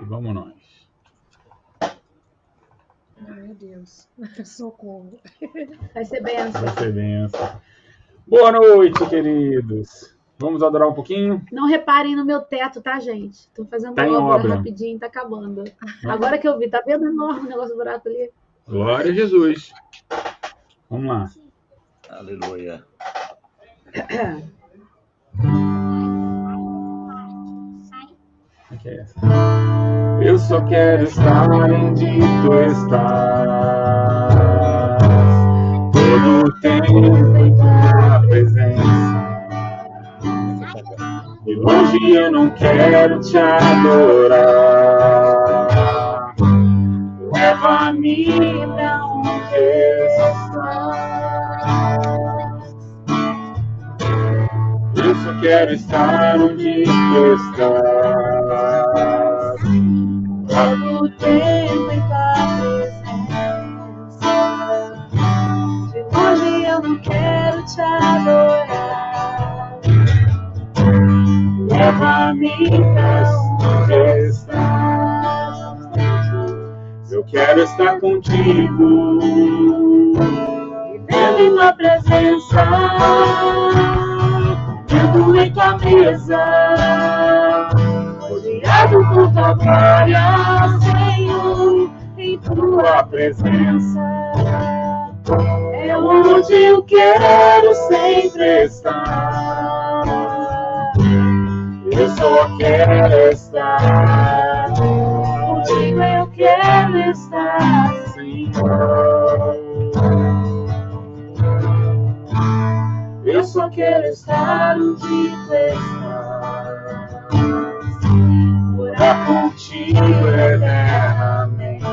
E vamos nós. Ai, meu Deus. Socorro. Vai ser benção. Vai ser benção. Boa noite, queridos. Vamos adorar um pouquinho? Não reparem no meu teto, tá, gente? Tô fazendo Tá em obra. rapidinho, tá acabando. Agora que eu vi, tá vendo enorme o negócio do buraco ali? Glória a Jesus. Vamos lá. Aleluia. O que é essa? Eu só quero estar onde tu estás, todo o tempo em tua presença. De longe eu não quero te adorar, leva-me pra onde estás. Eu só quero estar onde tu estás, todo o tempo em tua presença. De longe eu não quero te adorar, leva-me pra onde estás. Eu quero estar contigo, vivendo em tua presença, comendo em tua mesa, rodeado por tua glória, Senhor, em tua presença. É onde eu quero sempre estar. Eu só quero estar contigo, eu quero estar, Senhor. Eu só quero estar onde tu estás, morar contigo eternamente.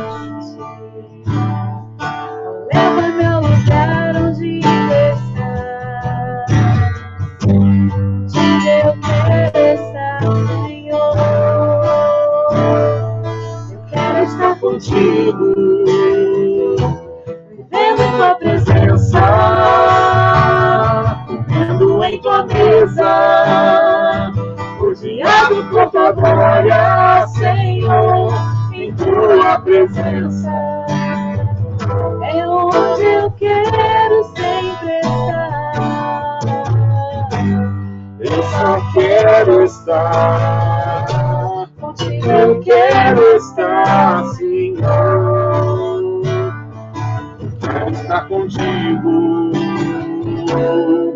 Leva-me ao lugar onde tu estás, onde eu quero estar, Senhor. Eu quero estar contigo, vivendo em tua presença, comendo em tua mesa, rodeado por tua glória, Senhor, em tua presença. É onde eu quero sempre estar. Eu só quero estar contigo, eu quero estar, Senhor. Eu quero estar contigo,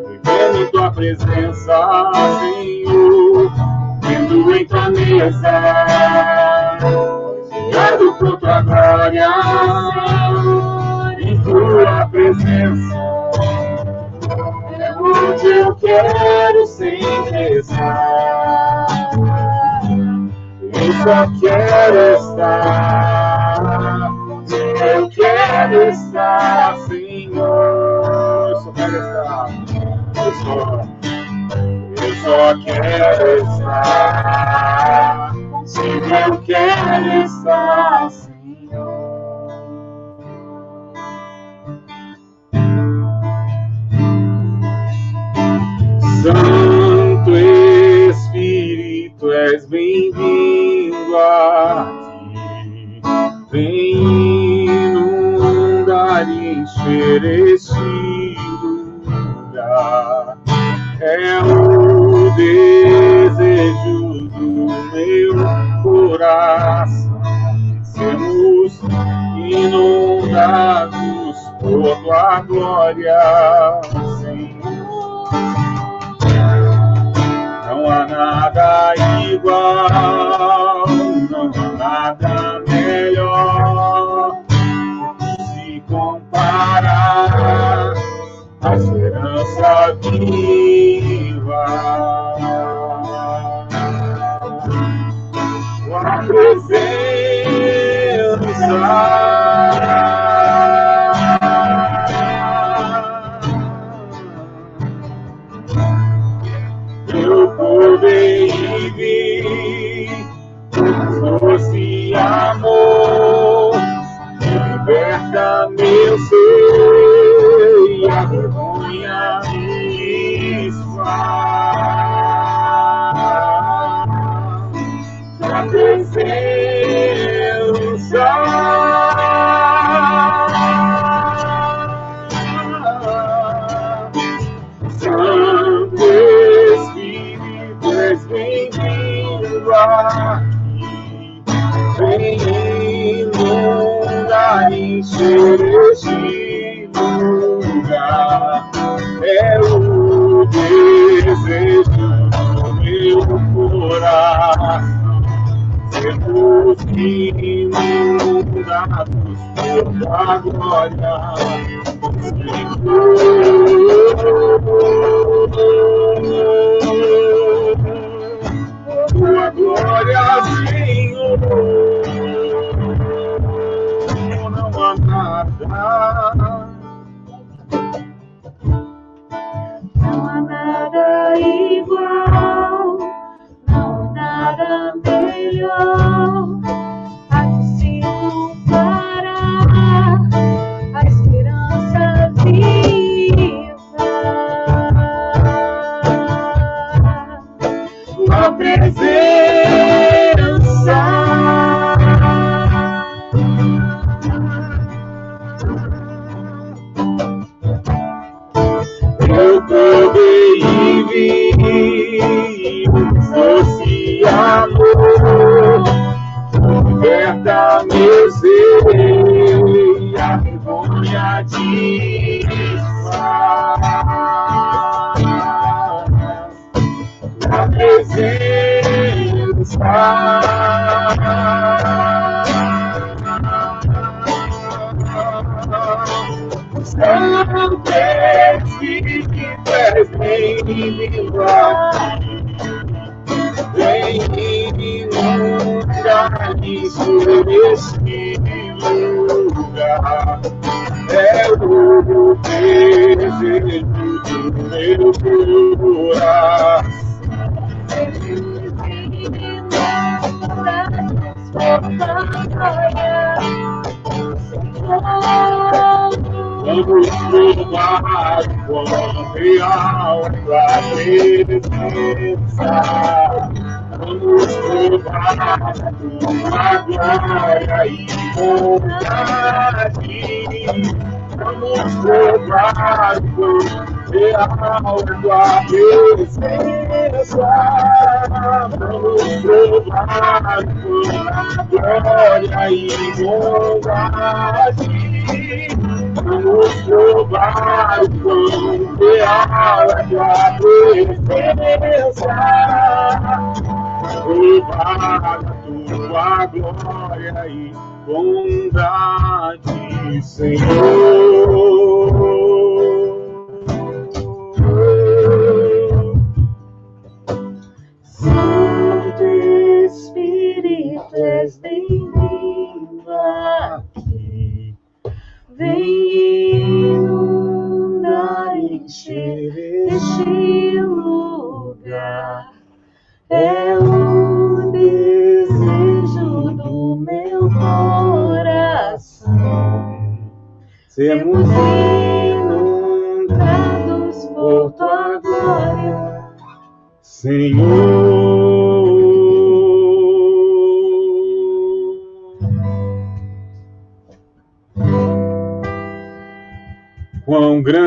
vivendo em tua presença, Senhor, vendo em tua mesa, rodeado por tua glória, Senhor, em tua presença. É onde eu quero sempre estar. Eu só quero estar, eu quero estar, Senhor. Eu só quero estar, eu só quero estar, contigo eu quero estar, Senhor. Santo Espírito, és bem-vindo aqui. Vem inundar e encher este lugar. É o desejo do meu coração. Sermos inundados por tua glória, Senhor. Não há nada igual, não há nada melhor que se comparar à esperança viva. Tua eu provei e vi força e amor, que liberta meu ser e a vergonha me desfaz. Tua presença Santo Espírito, és bem-vindo aqui. Vem inundar, encher este lugar. É o desejo do meu coração, sermos inundados por tua glória. Tua glória, Senhor, não há nada. Não há nada igual, não há nada melhor a que se comparar a esperança viva. Tua presença. Eu provei e vi um doce amor, liberta meu ser e a vergonha desfaz. A presença. Santo Espírito, és bem-vindo aqui. Vem inundar isso neste lugar. É o desejo do meu coração. Vamos provar quão real é tua presença. Vamos provar tua glória e bondade. Vamos provar quão real é tua presença. Vamos provar tua glória e bondade. Vamos provar quão real é tua presença. Provar tua glória e bondade, Senhor. Santo Espírito, és bem-vindo aqui. Vem inundar, encher este lugar. É o desejo do meu coração. Sermos inundados por tua glória, Senhor. Quão grande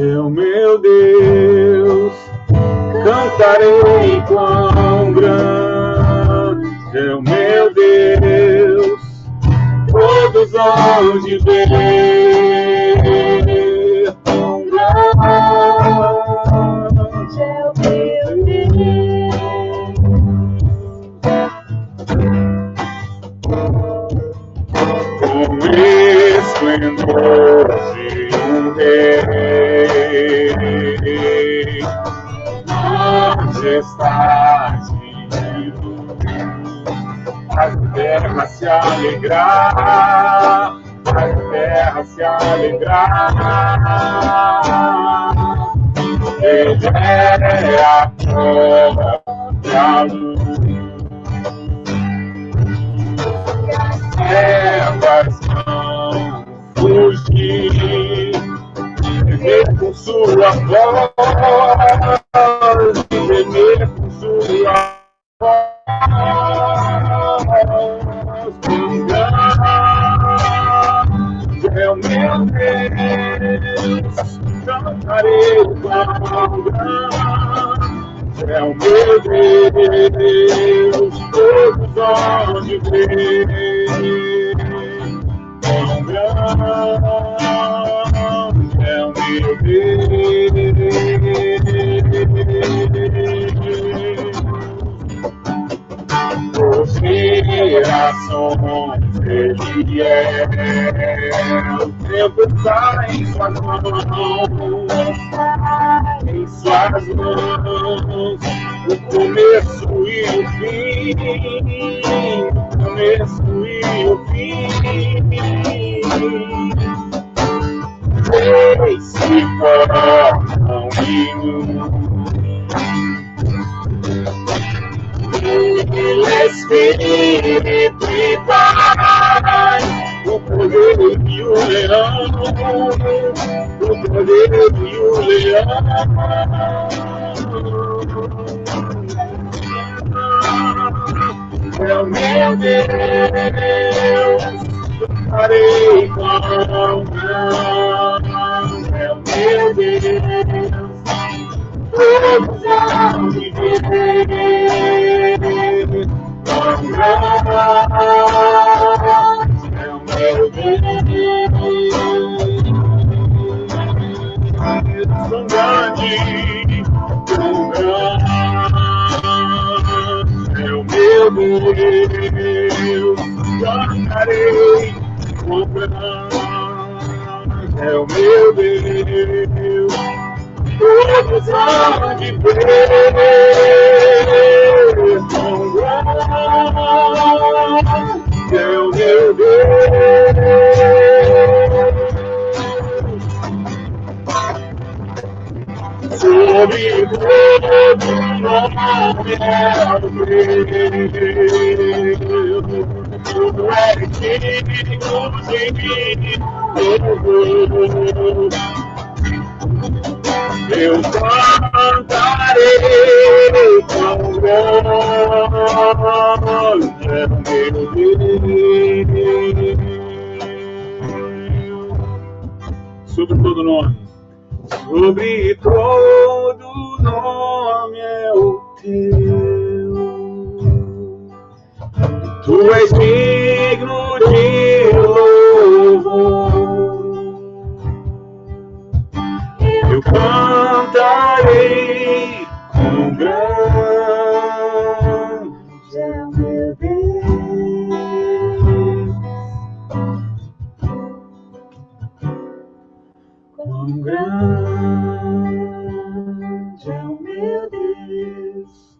é o meu Deus, cantarei quão grande é o meu Deus, todos hão de ver quão grande é o meu Deus, com esplendor de um rei, majestade de luz, faz a terra se alegrar, faz a terra se alegrar. Ele é a própria luz. Trevas vão fugir, viver com sua voz, viver com sua voz. Deus, cantarei quão grande é o meu Deus, todos vão te ver. Quão grande é o meu Deus. Por gerações ele é, o tempo está em suas mãos, o começo e o fim, o começo e o fim. Três se formam em um. Ele é Espírito e paz, o poder e o leão, o poder e o leão. É o meu Deus, farei quão grande é o meu Deus. Todos vão te ver, quão grande é o meu Deus. Tão grande é o meu Deus. Cantarei, quão grande é o meu Deus. Todos vão te ver, quão grande é o meu Deus. Sobre todo nome é o Deus, tudo é digno de louvor. Eu cantarei quão grande é o meu Deus. Sobre todo nome. Sobre todo nome é o teu. Tu és digno de louvor. Eu cantarei quão grande é o meu Deus. Quão grande é o meu Deus.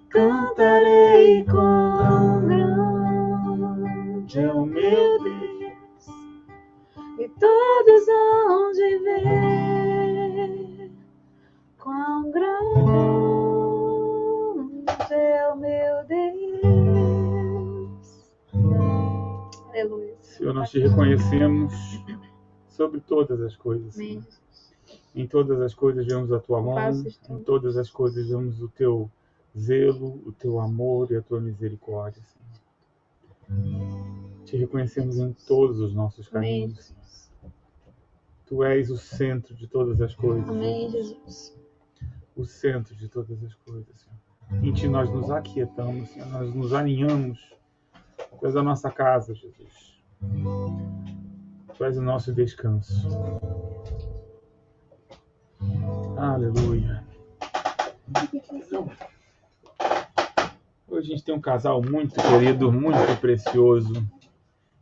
Cantarei quão grande é o meu Deus. E todos hão de ver quão grande é o meu Deus. Aleluia. Senhor, nós te reconhecemos sobre todas as coisas. Senhor. Em todas as coisas vemos a tua mão, em todas as coisas vemos o teu zelo, o teu amor e a tua misericórdia, Senhor. Te reconhecemos em todos os nossos caminhos. Tu és o centro de todas as coisas. Amém, Jesus. O centro de todas as coisas, Senhor. Em ti nós nos aquietamos, Senhor. Nós nos aninhamos. Tu és a nossa casa, Jesus. Tu és o nosso descanso. Aleluia. Hoje a gente tem um casal muito querido, muito precioso.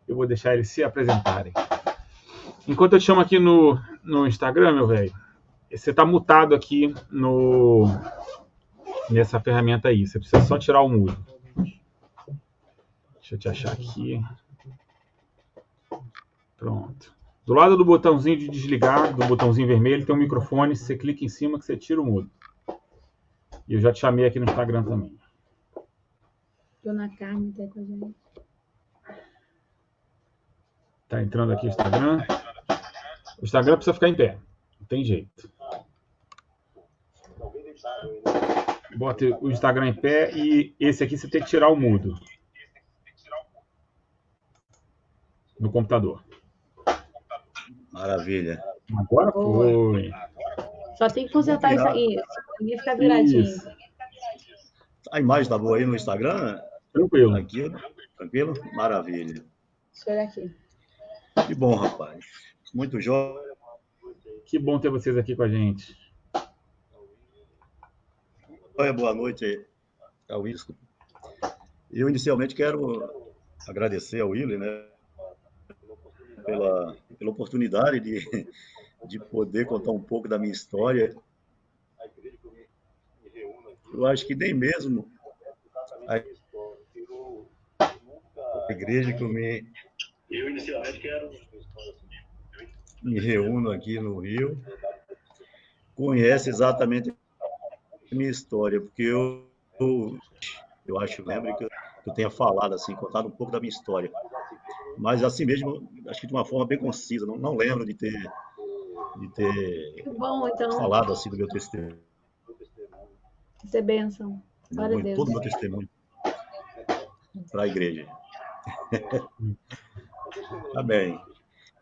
Eu vou deixar eles se apresentarem. Enquanto eu te chamo aqui no Instagram, meu velho, você tá mutado aqui nessa ferramenta aí. Você precisa só tirar o mudo. Deixa eu te achar aqui. Pronto. Do lado do botãozinho de desligar, do botãozinho vermelho, tem um microfone. Você clica em cima que você tira o mudo. E eu já te chamei aqui no Instagram também. Dona Carmen tá com a gente. Tá entrando aqui o Instagram. O Instagram precisa ficar em pé. Não tem jeito. Bota o Instagram em pé e esse aqui você tem que tirar o mudo. No computador. Maravilha. Agora Boa. foi. Só tem que consertar isso aí. Ninguém ficar viradinho. Isso. A imagem tá boa aí no Instagram? Tranquilo. Aqui, tranquilo? Maravilha. Deixa eu olhar aqui. Que bom, rapaz. Muito jovem. Que bom ter vocês aqui com a gente. Boa noite ao Wilson. Eu inicialmente quero agradecer ao Willy, né, pela oportunidade de poder contar um pouco da minha história. Eu acho que nem mesmo a igreja que eu inicialmente quero me reúno aqui no Rio conhece exatamente a minha história, porque eu acho, lembro que eu tenha falado assim, contado um pouco da minha história, mas assim mesmo, acho que de uma forma bem concisa, não lembro de ter Que bom, então. falado assim do meu testemunho, Ser bênção. Glória a Deus. todo o meu testemunho para a igreja. Tá bem.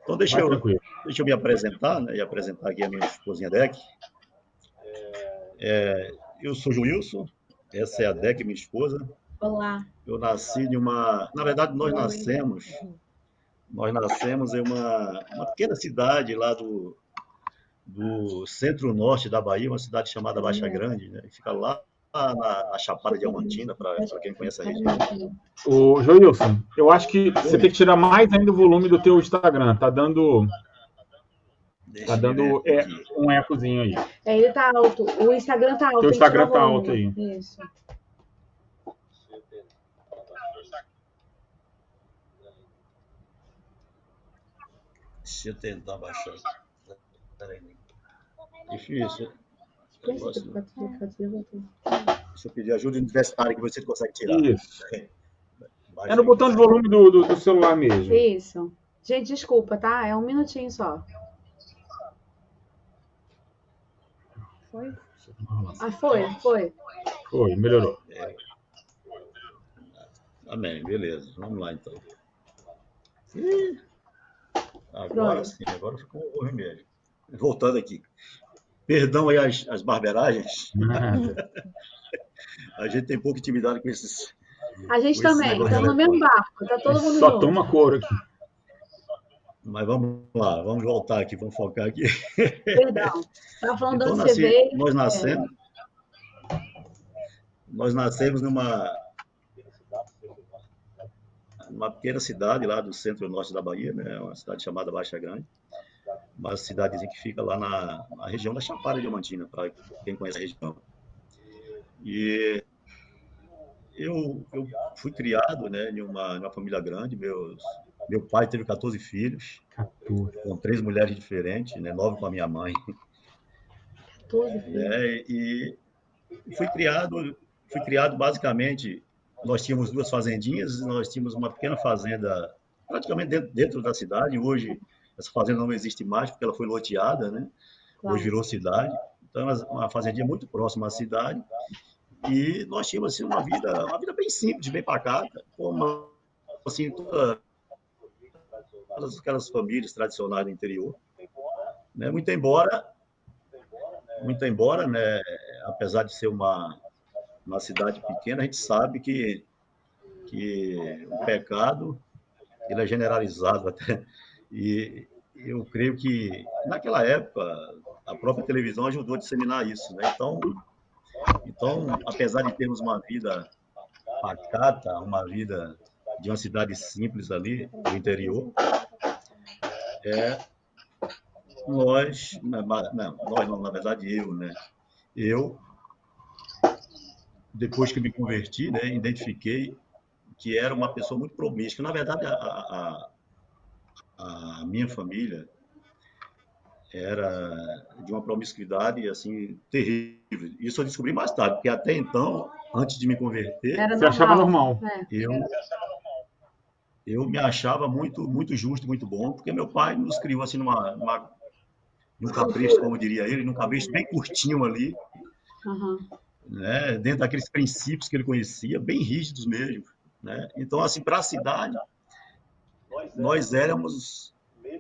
Então deixa eu me apresentar, né, e apresentar aqui a minha esposinha Deck. Eu sou Joilson, essa é a Deck, minha esposa. Olá. Eu nasci de uma... Na verdade, nós nascemos em uma pequena cidade lá do centro-norte da Bahia, uma cidade chamada Baixa Grande, né? Fica lá na Chapada Diamantina, para quem conhece a região. Ô, Joilson, eu acho que você tem que tirar mais ainda o volume do teu Instagram. Tá dando um ecozinho aí. Ele tá alto. O Instagram tá alto. Teu Instagram tá alto aí. Isso. Deixa eu tentar baixar. Difícil. Deixa eu pedir ajuda universitária que você consegue tirar. Isso. É no botão de volume do celular mesmo. Isso. Gente, desculpa, tá? É um minutinho só. Foi? Ah, foi. Foi, melhorou. Amém, beleza. Vamos lá, então. Agora sim, agora ficou o remédio. Voltando aqui. Perdão aí as barberagens. A gente tem pouca intimidade com esses... A gente também, estamos no mesmo barco, tá todo mundo só junto. Toma couro aqui. Mas vamos lá, vamos voltar aqui, vamos focar aqui. Perdão, estava falando então, de onde você veio. Nós nascemos numa pequena cidade lá do centro-norte da Bahia, né? Uma cidade chamada Baixa Grande. Uma cidadezinha que fica lá na região da Chapada Diamantina, para quem conhece a região. E eu fui criado, né, em uma família grande. Meu pai teve 14 filhos, com 3 mulheres diferentes, né, 9 com a minha mãe. 14 filhos. E fui criado basicamente, nós tínhamos 2 fazendinhas, nós tínhamos uma pequena fazenda praticamente dentro da cidade. Hoje essa fazenda não existe mais porque ela foi loteada, né? Claro. Hoje virou cidade. Então uma fazendinha muito próxima à cidade. E nós tínhamos assim, uma vida bem simples, bem pacata, como assim, todas aquelas famílias tradicionais do interior, né? Muito embora, né, apesar de ser uma cidade pequena, a gente sabe que o pecado ele é generalizado até. E eu creio que naquela época a própria televisão ajudou a disseminar isso, né? Então, apesar de termos uma vida pacata, uma vida de uma cidade simples ali, do interior, nós não, na verdade eu, né? Eu, depois que me converti, né, identifiquei que era uma pessoa muito promíscua. Na verdade, a minha família era de uma promiscuidade assim terrível. Isso eu descobri mais tarde, porque até então, antes de me converter, você achava normal. Eu me achava muito justo, muito bom, porque meu pai nos criou assim num capricho, como diria ele, num capricho bem curtinho ali, né, dentro daqueles princípios que ele conhecia, bem rígidos mesmo, né? Então, assim, para a cidade, nós éramos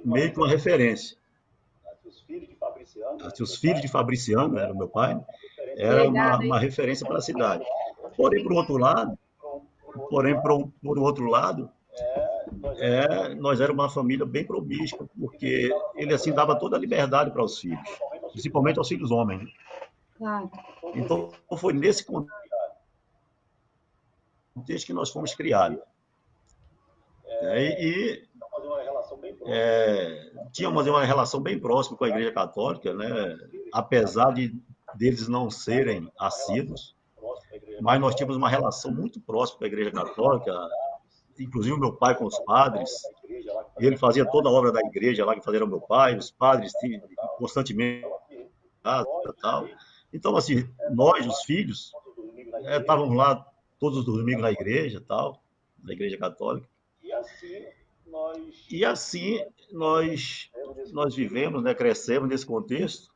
meio que uma referência. Os filhos de Fabriciano, era o meu pai, era uma referência para a cidade. Porém, por outro lado, nós éramos uma família bem promíscua, porque ele assim dava toda a liberdade para os filhos, principalmente aos filhos homens, né? Claro. Então, foi nesse contexto que nós fomos criados. Tínhamos uma relação bem próxima com a Igreja Católica, né? Apesar deles não serem assíduos, mas nós tínhamos uma relação muito próxima com a Igreja Católica, inclusive o meu pai com os padres. Ele fazia toda a obra da igreja lá que fazia o meu pai, os padres constantemente tal. Então, assim, nós, os filhos, estávamos lá todos os domingos na igreja, tal, na Igreja Católica. E assim nós vivemos, né, crescemos nesse contexto.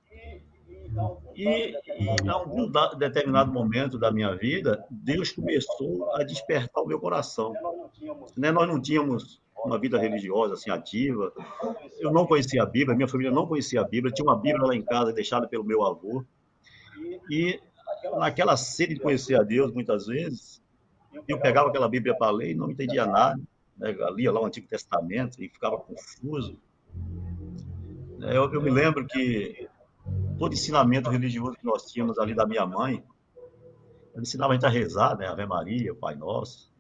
E em algum determinado momento da minha vida, Deus começou a despertar o meu coração. Né? Nós não tínhamos uma vida religiosa assim ativa. Eu não conhecia a Bíblia, minha família não conhecia a Bíblia. Tinha uma Bíblia lá em casa deixada pelo meu avô. E naquela sede de conhecer a Deus, muitas vezes, eu pegava aquela Bíblia para ler e não entendia nada. Né? Eu lia lá o Antigo Testamento e ficava confuso. Eu me lembro que todo ensinamento religioso que nós tínhamos ali da minha mãe, ela ensinava a gente a rezar, né? Ave Maria, Pai Nosso,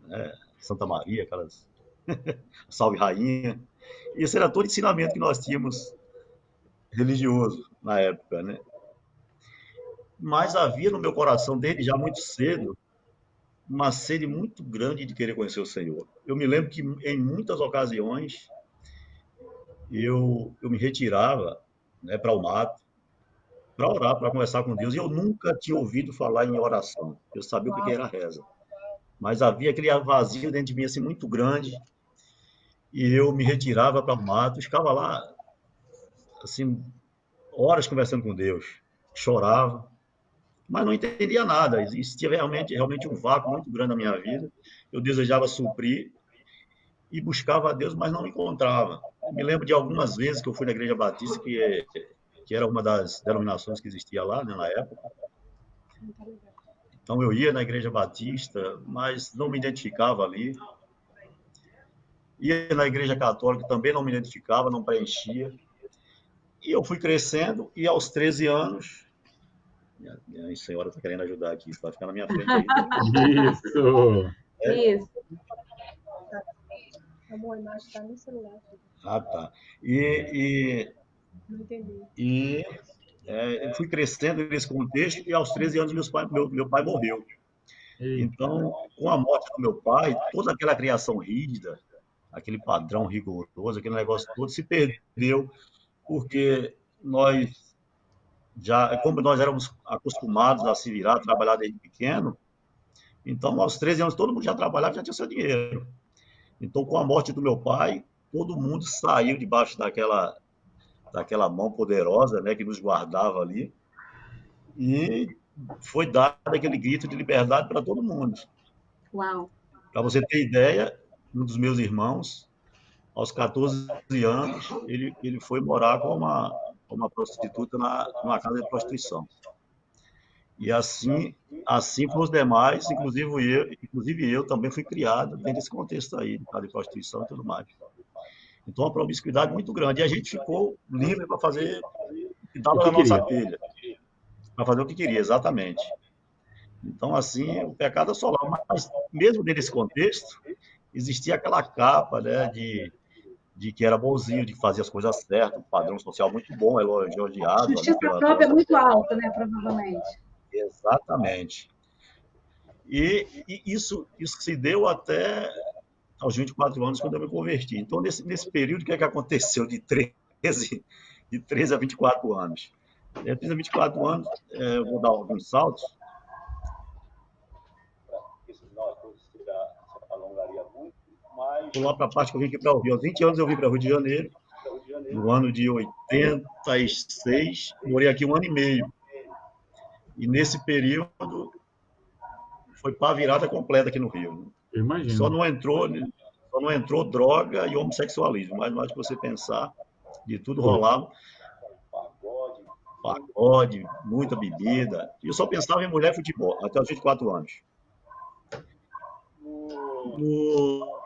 né? Santa Maria, aquelas Salve Rainha. Esse era todo ensinamento que nós tínhamos religioso na época, né? Mas havia no meu coração, desde já muito cedo, uma sede muito grande de querer conhecer o Senhor. Eu me lembro que em muitas ocasiões eu me retirava, né, para o mato, para orar, para conversar com Deus. E eu nunca tinha ouvido falar em oração. Eu sabia o que era reza. Mas havia aquele vazio dentro de mim assim, muito grande. E eu me retirava para o mato, ficava lá, assim, horas conversando com Deus. Chorava, mas não entendia nada. Existia realmente um vácuo muito grande na minha vida. Eu desejava suprir e buscava a Deus, mas não encontrava. Eu me lembro de algumas vezes que eu fui na Igreja Batista, que era uma das denominações que existia lá, né, na época. Então eu ia na Igreja Batista, mas não me identificava ali. Ia na Igreja Católica, também não me identificava, não preenchia. E eu fui crescendo, e aos 13 anos... Minha senhora está querendo ajudar aqui, vai ficar na minha frente aí. Isso! Isso. Amor, a imagem está no celular. Ah, tá. Não entendi. Eu fui crescendo nesse contexto, e aos 13 anos meu pai morreu. Então, com a morte do meu pai, toda aquela criação rígida, aquele padrão rigoroso, aquele negócio todo se perdeu, porque como nós éramos acostumados a se virar, a trabalhar desde pequeno, então aos 13 anos todo mundo já trabalhava, já tinha seu dinheiro. Então, com a morte do meu pai, todo mundo saiu debaixo daquela mão poderosa, né, que nos guardava ali, e foi dado aquele grito de liberdade para todo mundo. Uau! Para você ter ideia, um dos meus irmãos, aos 14 anos, ele foi morar com uma prostituta numa casa de prostituição. E assim foram os demais, inclusive eu também fui criado dentro desse contexto aí, de casa de prostituição e tudo mais. Então, uma promiscuidade muito grande. E a gente ficou livre para fazer o que dava na nossa telha. Para fazer o que queria, exatamente. Então, assim, o pecado é só lá. Mas, mesmo nesse contexto, existia aquela capa, né, de que era bonzinho, de fazer as coisas certas, um padrão social muito bom, elogiado. Justiça própria é muito alta, né, provavelmente. Exatamente. E isso se deu até aos 24 anos, quando eu me converti. Então, nesse período, o que é que aconteceu de 13 a 24 anos? De 13 a 24 anos, eu vou dar alguns saltos. Vou lá para a parte que eu vim aqui para o Rio. Aos 20 anos eu vim para o Rio de Janeiro, no ano de 86, morei aqui 1 ano e meio. E nesse período foi para a virada completa aqui no Rio. Imagino. Só não entrou droga e homossexualismo, mas mais que você pensar, de tudo rolava. pagode, muita bebida. E eu só pensava em mulher e futebol, até os 24 anos. No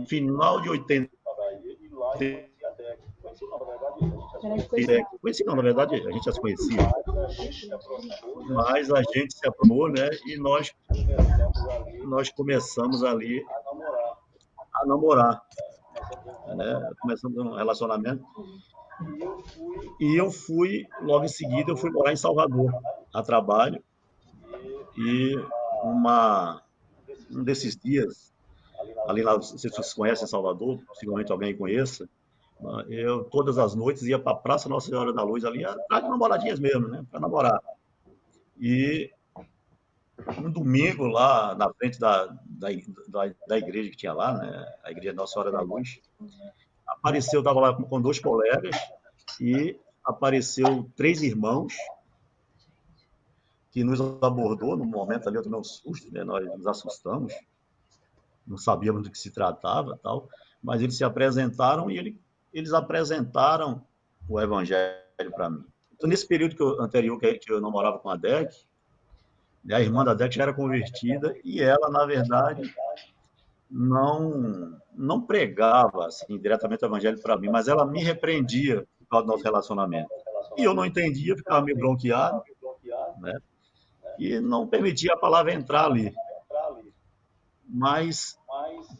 final de 80, conheci não, na verdade, a gente já se conhecia, mas a gente se aprumou, né? E nós começamos ali a namorar, né? Começamos um relacionamento. E eu fui, logo em seguida, eu fui morar em Salvador, a trabalho. E um desses dias, ali lá, não sei se vocês conhecem Salvador, possivelmente alguém conheça, eu todas as noites ia para a Praça Nossa Senhora da Luz, ali, atrás de namoradinhas mesmo, né? Para namorar. E um domingo, lá na frente da igreja que tinha lá, né? A igreja Nossa Senhora da Luz, apareceu, eu estava lá com 2 colegas, e apareceu 3 irmãos que nos abordou no momento ali, eu tomei um susto, né? Nós nos assustamos, não sabíamos do que se tratava, tal, mas eles se apresentaram e eles apresentaram o evangelho para mim. Então, nesse período anterior que eu namorava com a Dec, né, a irmã da Dec já era convertida e ela, na verdade, não pregava assim, diretamente o evangelho para mim, mas ela me repreendia por causa do nosso relacionamento. E eu não entendia, ficava meio bronqueado, né? E não permitia a palavra entrar ali. Mas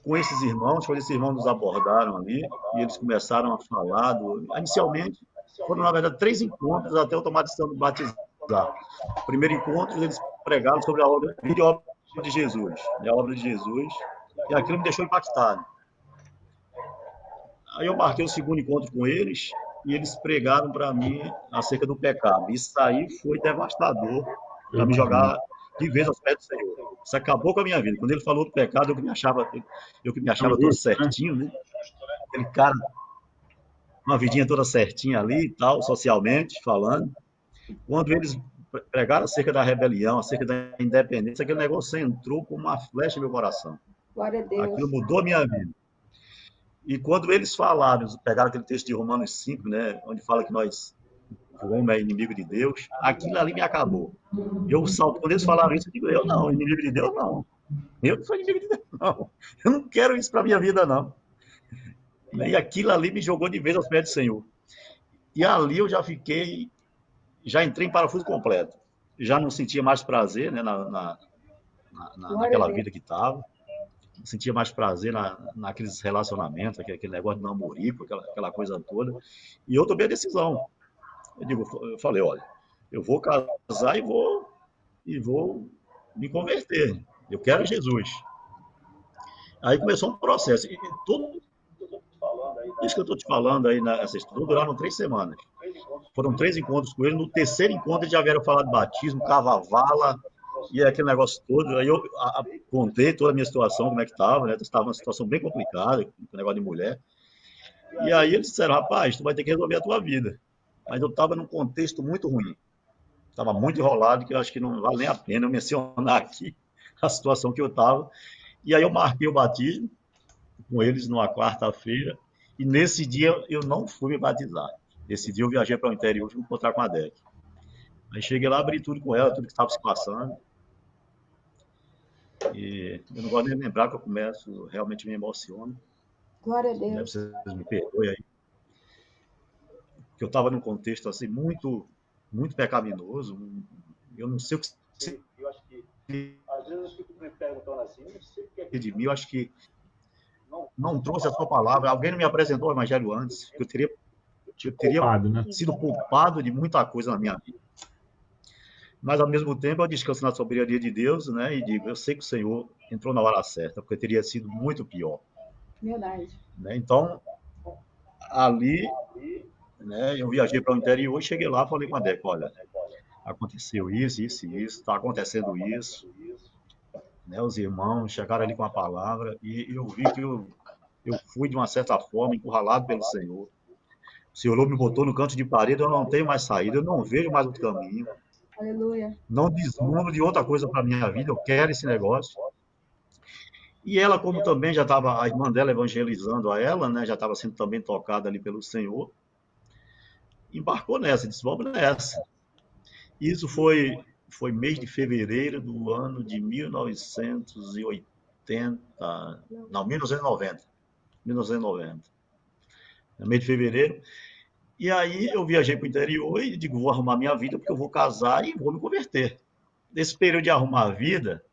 com esses irmãos, quando esses irmãos nos abordaram ali, e eles começaram a falar, inicialmente, foram, na verdade, 3 encontros até eu tomar a decisão de batizar. O primeiro encontro, eles pregaram sobre a obra de Jesus, né? A obra de Jesus, e aquilo me deixou impactado. Aí eu marquei o segundo encontro com eles, e eles pregaram para mim acerca do pecado. Isso aí foi devastador para me jogar de vez aos pés do Senhor. Isso acabou com a minha vida. Quando ele falou do pecado, eu que me achava todo certinho, né? Aquele cara, uma vidinha toda certinha ali e tal, socialmente falando. Quando eles pregaram acerca da rebelião, acerca da independência, aquele negócio entrou como uma flecha no meu coração. Glória a Deus. Aquilo mudou a minha vida. E quando eles falaram, pegaram aquele texto de Romanos 5, né, onde fala que o homem é inimigo de Deus, aquilo ali me acabou. Quando eles falaram isso, eu digo, eu não, inimigo de Deus não. Eu não sou inimigo de Deus, não. Eu não quero isso para a minha vida, não. E aquilo ali me jogou de vez aos pés do Senhor. E ali eu já entrei em parafuso completo. Já não sentia mais prazer, né, naquela vida que estava. Não sentia mais prazer naqueles relacionamentos, aquele negócio de namorico, aquela coisa toda. E eu tomei a decisão. Eu falei, olha, eu vou casar e vou me converter. Eu quero Jesus. Aí começou um processo. E tudo isso que eu estou te falando aí nessa história duraram 3 semanas. Foram 3 encontros com ele. No terceiro encontro, eles já vieram falar de batismo, cava-vala e aquele negócio todo. Aí eu contei toda a minha situação, como é que estava, né? Estava uma situação bem complicada, com o negócio de mulher. E aí eles disseram, rapaz, tu vai ter que resolver a tua vida. Mas eu estava num contexto muito ruim. Estava muito enrolado, que eu acho que não vale nem a pena eu mencionar aqui a situação que eu estava. E aí eu marquei o batismo com eles numa quarta-feira, e nesse dia eu não fui me batizar. Nesse dia eu viajei para o interior para me encontrar com a Dec. Aí cheguei lá, abri tudo com ela, tudo que estava se passando. E eu não gosto nem de lembrar que eu começo, realmente me emociono. Glória a Deus. Vocês me perdoem aí. Que eu estava num contexto assim muito, muito pecaminoso. Eu não sei o que. Eu acho que às vezes eu fico me perguntando assim, eu não sei o que é de mim. Eu acho que não trouxe a sua palavra. Alguém não me apresentou o evangelho antes. Eu teria sido culpado de muita coisa na minha vida. Mas, ao mesmo tempo, eu descanso na soberania de Deus, né? E digo, eu sei que o Senhor entrou na hora certa, porque teria sido muito pior. Verdade. Né? Então, ali, né, eu viajei para o interior e cheguei lá e falei com a Deca, olha, aconteceu isso, está acontecendo isso. Né? Os irmãos chegaram ali com a palavra e eu vi que eu fui, de uma certa forma, encurralado pelo Senhor. O Senhor me botou no canto de parede, eu não tenho mais saída, eu não vejo mais outro caminho. Aleluia. Não desmundo de outra coisa para a minha vida, eu quero esse negócio. E ela, como também já estava, a irmã dela evangelizando a ela, né, já estava sendo também tocada ali pelo Senhor. embarcou nessa, disse, vamos nessa. Isso foi mês de fevereiro do ano de 1980, não, 1990. 1990. No mês de fevereiro. E aí eu viajei para o interior e digo, vou arrumar minha vida porque eu vou casar e vou me converter. Nesse período de arrumar a vida,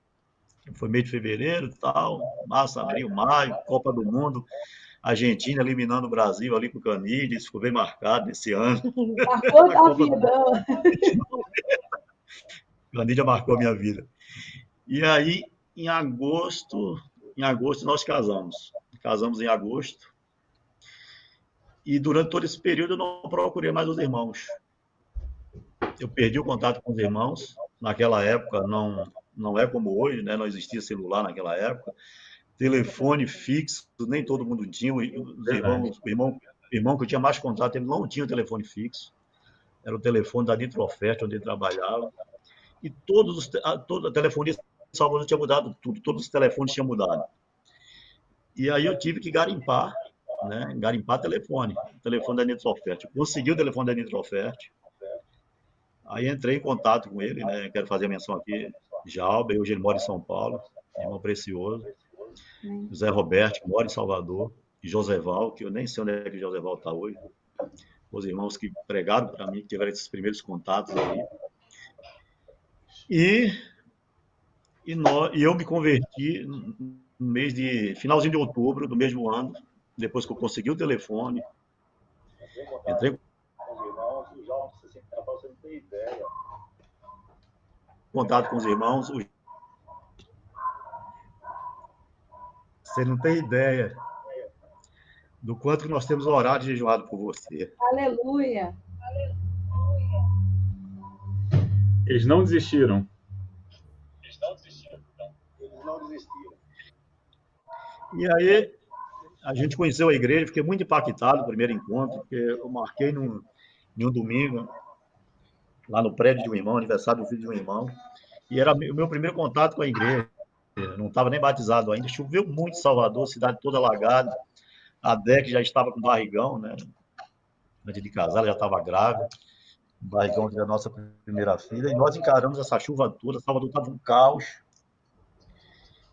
foi mês de fevereiro, tal, março, abril, maio, Copa do Mundo, Argentina eliminando o Brasil ali com o Canilhas, ficou bem marcado esse ano. Marcou a vida. Canilha marcou a minha vida. E aí, em agosto nós casamos. Casamos em agosto. E durante todo esse período eu não procurei mais os irmãos. Eu perdi o contato com os irmãos. Naquela época não é como hoje, né? Não existia celular naquela época. Telefone fixo, nem todo mundo tinha. Os irmãos, o irmão que eu tinha mais contato, ele não tinha telefone fixo. Era o telefone da Nitrofert, onde ele trabalhava. E toda a telefonia de Salvador tinha mudado tudo, todos os telefones tinham mudado. E aí eu tive que garimpar, né? Garimpar telefone, o telefone da Nitrofert. Consegui o telefone da Nitrofert. Aí entrei em contato com ele, né? Quero fazer a menção aqui, Jalber, hoje ele mora em São Paulo, irmão precioso. José Roberto, que mora em Salvador, e Joseval, que eu nem sei onde é que o Joseval está hoje. Os irmãos que pregaram para mim, que tiveram esses primeiros contatos aí. E eu me converti no mês de finalzinho de outubro do mesmo ano, depois que eu consegui o telefone. Entrei em contato com os irmãos. Você não tem ideia do quanto que nós temos orado e jejuado por você. Aleluia. Eles não desistiram. Eles não desistiram. E aí, a gente conheceu a igreja, fiquei muito impactado no primeiro encontro, porque eu marquei em um domingo, lá no prédio de um irmão, aniversário do filho de um irmão, e era o meu primeiro contato com a igreja. Eu não estava nem batizado ainda, choveu muito em Salvador, cidade toda alagada, a Dec já estava com barrigão, né? Antes de casar, ela já estava grávida, barrigão da nossa primeira filha, e nós encaramos essa chuva toda, Salvador estava um caos,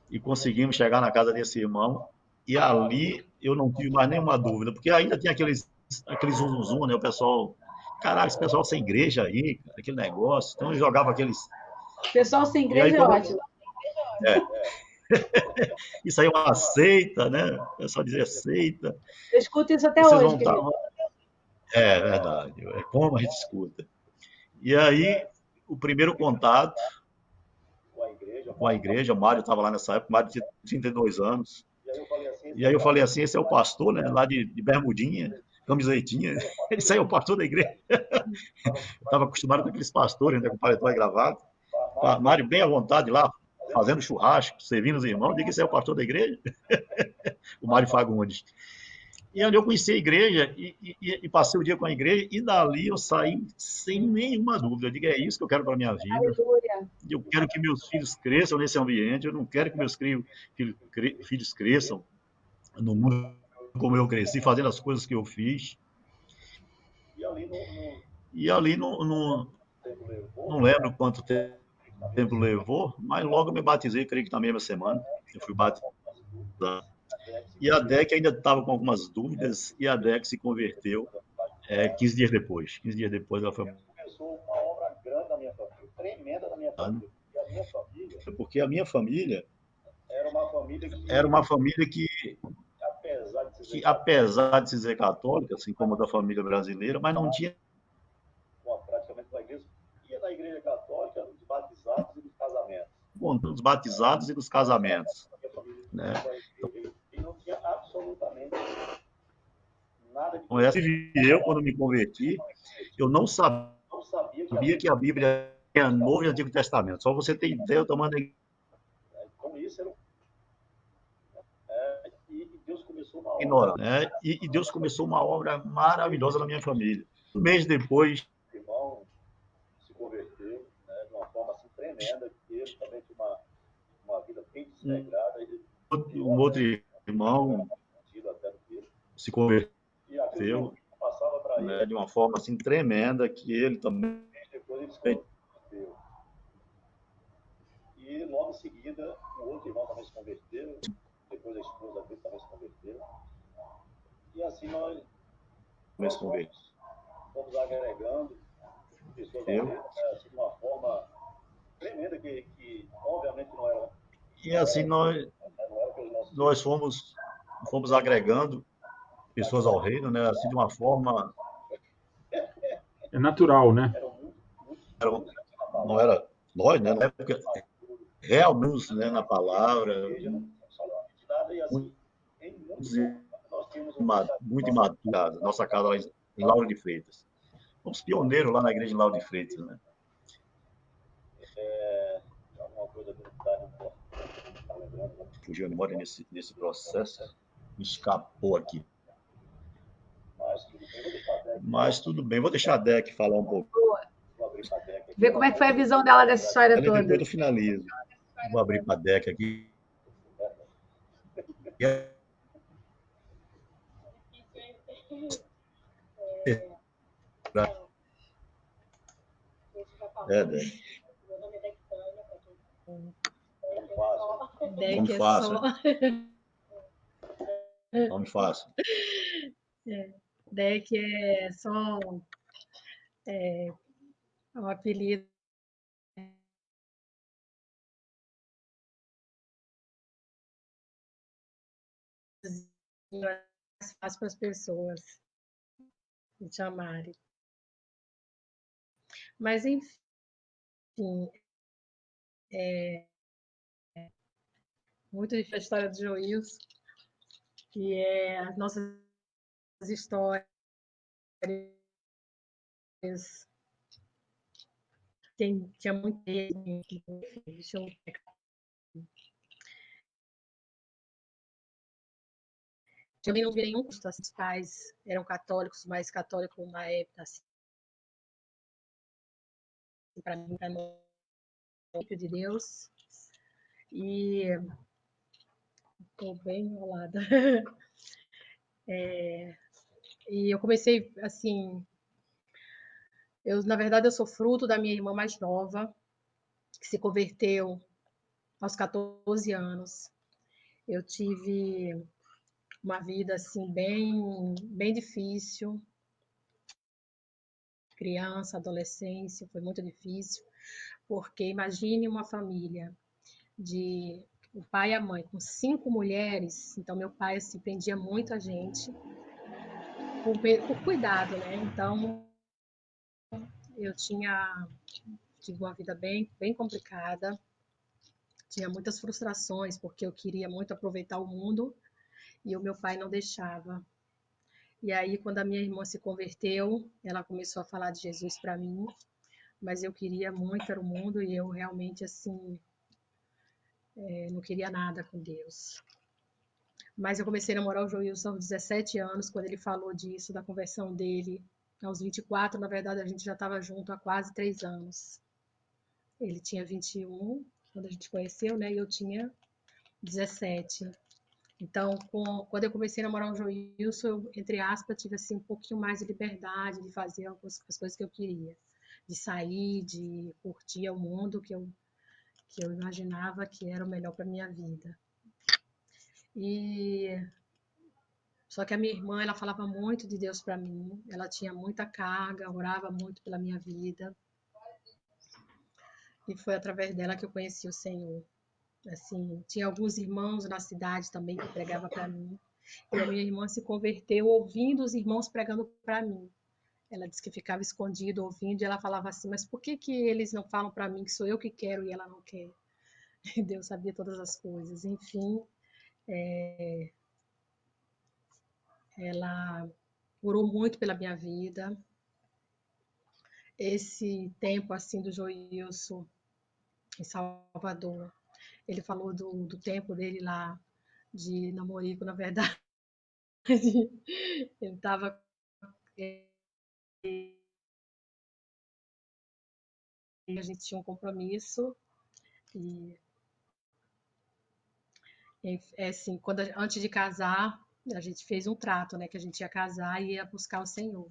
e conseguimos chegar na casa desse irmão, e ali eu não tive mais nenhuma dúvida, porque ainda tinha aqueles zum, né? O pessoal, caralho, esse pessoal sem igreja aí, aquele negócio, então eu jogava aqueles... Pessoal sem igreja aí, é ótimo. Isso aí é uma seita, né? O pessoal dizia seita. Eu escuto isso até Vocês hoje, vão estar... É verdade, é como a gente escuta. E aí, o primeiro contato com a igreja, o Mário estava lá nessa época, o Mário tinha 32 anos. E aí eu falei assim, esse é o pastor, né? Lá de bermudinha, camisetinha. Esse aí é o pastor da igreja. Eu estava acostumado com aqueles pastores, né? Com paletó e gravata. Mário bem à vontade lá, fazendo churrasco, servindo os irmãos. Diga que esse é o pastor da igreja. O Mário Fagundes. E ali eu conheci a igreja e passei o dia com a igreja, e dali eu saí sem nenhuma dúvida. Eu digo, é isso que eu quero para a minha vida. Aleluia. Eu quero que meus filhos cresçam nesse ambiente, eu não quero que meus filhos cresçam no mundo como eu cresci, fazendo as coisas que eu fiz. E ali não lembro quanto tempo levou, mas logo me batizei, creio que na mesma semana. Eu fui batizado. E a DEC ainda estava com algumas dúvidas, e a DEC se converteu 15 dias depois. 15 dias depois ela foi... Começou uma obra grande na minha família, tremenda na minha família. Porque a minha família era uma família que apesar de se dizer católica, assim como a da família brasileira, mas não tinha praticamente uma igreja, ia na igreja católica, dos batizados e dos casamentos. Bom, dos batizados e dos casamentos. Né? E não tinha absolutamente nada de... Eu, quando me converti, eu não sabia que a Bíblia tinha Novo e Antigo Testamento. Só você ter ideia do tamanho da igreja. Então, isso era... E Deus começou uma obra, né? E Deus começou uma obra maravilhosa na minha família. Um mês depois, o irmão se converteu, né, de uma forma assim tremenda, que ele também tinha uma vida bem desregrada. Um outro irmão se converteu, né, de uma forma assim tremenda, que ele também. E logo em seguida, o outro irmão também se converteu, depois a esposa dele também se converteu. E assim nós fomos agregando pessoas ao meio, assim, de uma forma tremenda, que obviamente não era. E assim nós fomos agregando pessoas ao reino, né? Assim, de uma forma. É natural, né? Não era nós, né? Na época, realmente, né, na palavra, muito imatura, nossa casa lá em Lauro de Freitas. Fomos pioneiros lá na igreja de Lauro de Freitas, né? Alguma coisa que não está lembrando. Fugiu a memória nesse processo, me escapou aqui. Mas tudo bem, vou deixar a Deck falar um pouco. Boa. Ver como é que foi a visão dela dessa história toda. Depois eu finalizo. Vou abrir para a Deck aqui. Deck. Deck é só. Nome fácil. Deck é só um apelido. Mais fácil para as pessoas me chamarem. Mas, enfim, muito difícil a história do Joilson, que é as nossas histórias. Tinha muito deixa eu também não vi nenhum custo, assim, os pais eram católicos, mais católicos na época, assim, para mim, para de Deus. E estou bem enrolada. E eu comecei, assim, na verdade, eu sou fruto da minha irmã mais nova, que se converteu aos 14 anos. Eu tive uma vida, assim, bem difícil. Criança, adolescência, foi muito difícil, porque imagine uma família de o pai e a mãe com 5 mulheres, então meu pai assim, prendia muito a gente por cuidado, né? Então eu tive uma vida bem complicada, tinha muitas frustrações porque eu queria muito aproveitar o mundo e o meu pai não deixava. E aí quando a minha irmã se converteu, ela começou a falar de Jesus para mim, mas eu queria muito era o mundo e eu realmente assim não queria nada com Deus. Mas eu comecei a namorar o Joilson aos 17 anos, quando ele falou disso, da conversão dele. Aos 24, na verdade, a gente já estava junto há quase 3 anos. Ele tinha 21, quando a gente conheceu, né? E eu tinha 17. Então, quando eu comecei a namorar o Joilson, eu, entre aspas, tive assim, um pouquinho mais de liberdade de fazer as coisas que eu queria. De sair, de curtir o mundo que eu imaginava que era o melhor para minha vida. Só que a minha irmã, ela falava muito de Deus para mim, ela tinha muita carga, orava muito pela minha vida. E foi através dela que eu conheci o Senhor. Assim, tinha alguns irmãos na cidade também que pregavam para mim. E a minha irmã se converteu ouvindo os irmãos pregando para mim. Ela disse que ficava escondido ouvindo e ela falava assim, mas por que eles não falam para mim que sou eu que quero e ela não quer? E Deus sabia todas as coisas. Enfim, ela orou muito pela minha vida. Esse tempo assim do Joilson em Salvador, ele falou do tempo dele lá de namorico, na verdade. Ele estava a gente tinha um compromisso e assim, antes de casar, a gente fez um trato, né, que a gente ia casar e ia buscar o Senhor.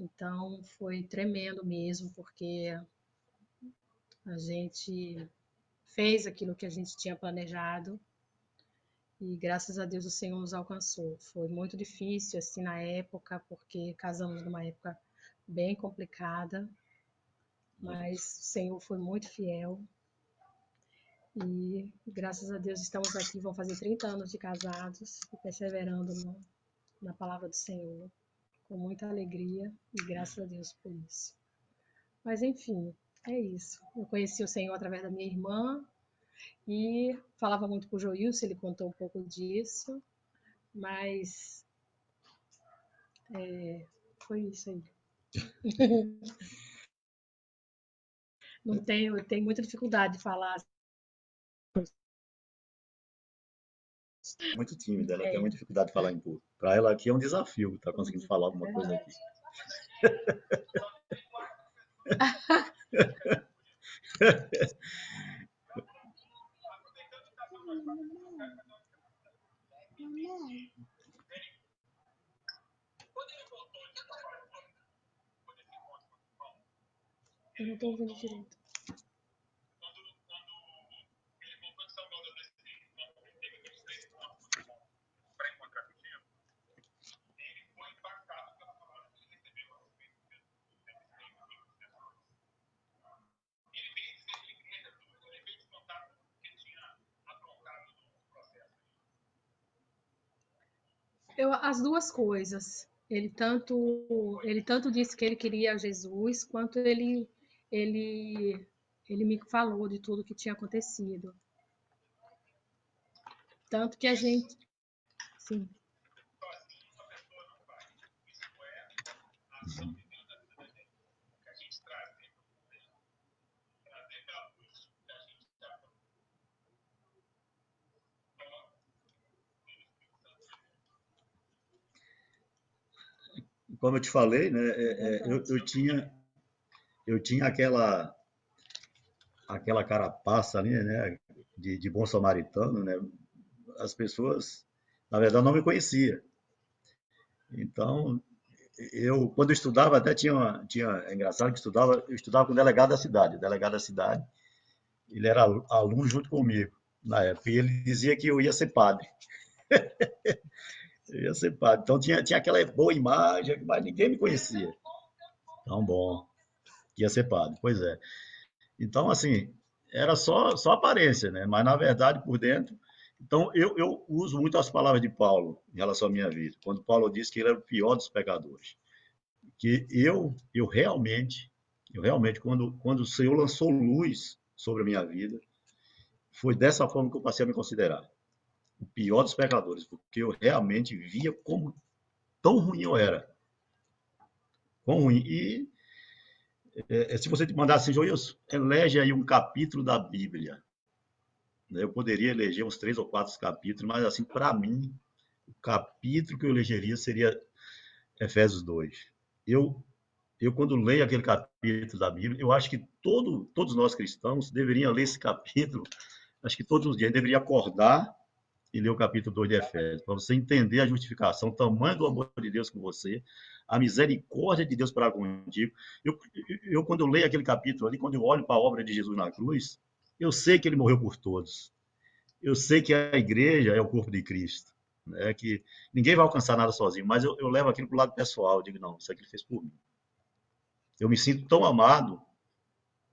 Então, foi tremendo mesmo, porque a gente fez aquilo que a gente tinha planejado e, graças a Deus, o Senhor nos alcançou. Foi muito difícil, assim, na época, porque casamos numa época bem complicada, mas o Senhor foi muito fiel. E, graças a Deus, estamos aqui, vão fazer 30 anos de casados e perseverando na palavra do Senhor, com muita alegria e graças a Deus por isso. Mas, enfim, é isso. Eu conheci o Senhor através da minha irmã e falava muito com o Joilson, ele contou um pouco disso, mas foi isso aí. Eu tenho muita dificuldade de falar. Muito tímida, ela tem muita dificuldade de falar em público. Para ela aqui é um desafio estar conseguindo falar alguma coisa aqui. Eu não estou ouvindo direito. As duas coisas. Ele tanto disse que ele queria Jesus, quanto ele me falou de tudo que tinha acontecido. Tanto que a gente, sim. Como eu te falei, né, eu tinha aquela carapaça ali, né, de bom samaritano, né? As pessoas, na verdade, não me conheciam. Então, quando eu estudava, até é engraçado que eu estudava com o delegado da cidade. O delegado da cidade, ele era aluno junto comigo na época, e ele dizia que eu ia ser padre. Eu ia ser padre. Então, tinha aquela boa imagem, mas ninguém me conhecia. Então, bom, ia ser padre, pois é. Então, assim, era só aparência, né? Mas, na verdade, por dentro. Então, eu uso muito as palavras de Paulo em relação à minha vida. Quando Paulo disse que ele era o pior dos pecadores. Que eu realmente, quando o Senhor lançou luz sobre a minha vida, foi dessa forma que eu passei a me considerar o pior dos pecadores, porque eu realmente via como tão ruim eu era. Quão ruim. E se você te mandasse assim, Joilson, elege aí um capítulo da Bíblia. Eu poderia eleger uns 3 ou 4 capítulos, mas assim, para mim, o capítulo que eu elegeria seria Efésios 2. Eu quando leio aquele capítulo da Bíblia, eu acho que todos nós cristãos deveriam ler esse capítulo, acho que todos os dias deveria acordar e ler o capítulo 2 de Efésios, para você entender a justificação, o tamanho do amor de Deus com você, a misericórdia de Deus para contigo. Quando eu leio aquele capítulo ali, quando eu olho para a obra de Jesus na cruz, eu sei que ele morreu por todos. Eu sei que a igreja é o corpo de Cristo, né? Que ninguém vai alcançar nada sozinho, mas eu levo aquilo para o lado pessoal. Eu digo, não, isso aqui ele fez por mim. Eu me sinto tão amado,